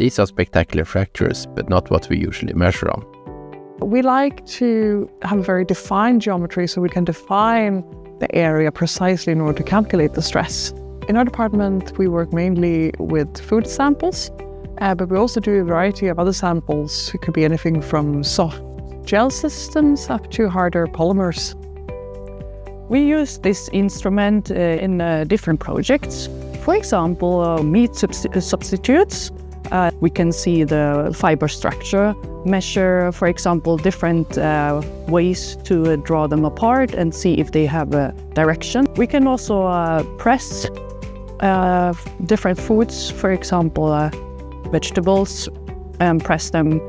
These are spectacular fractures, but not what we usually measure on. We like to have a very defined geometry so we can define the area precisely in order to calculate the stress. In our department, we work mainly with food samples, but we also do a variety of other samples. It could be anything from soft gel systems up to harder polymers. We use this instrument in different projects. For example, meat substitutes. We can see the fiber structure, measure, for example, different ways to draw them apart and see if they have a direction. We can also press different foods, for example, vegetables, and press them,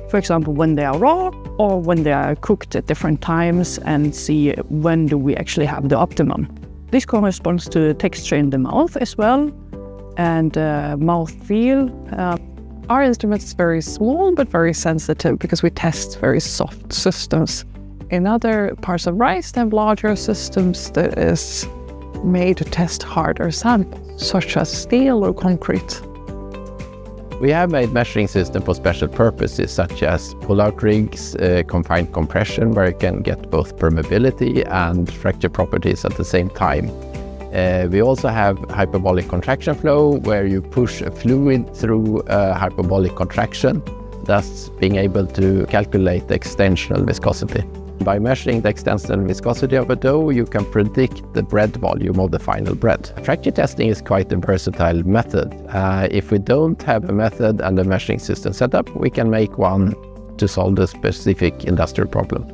for example, when they are raw or when they are cooked at different times, and see when do we actually have the optimum. This corresponds to texture in the mouth as well, and mouth feel. Our instrument is very small but very sensitive because we test very soft systems. In other parts of RISE, they have larger systems that is made to test harder samples, such as steel or concrete. We have made measuring systems for special purposes, such as pull-out rigs, confined compression, where you can get both permeability and fracture properties at the same time. We also have hyperbolic contraction flow, where you push a fluid through a hyperbolic contraction, thus being able to calculate the extensional viscosity. By measuring the extensional viscosity of a dough, you can predict the bread volume of the final bread. Fracture testing is quite a versatile method. If we don't have a method and a measuring system set up, we can make one to solve the specific industrial problem.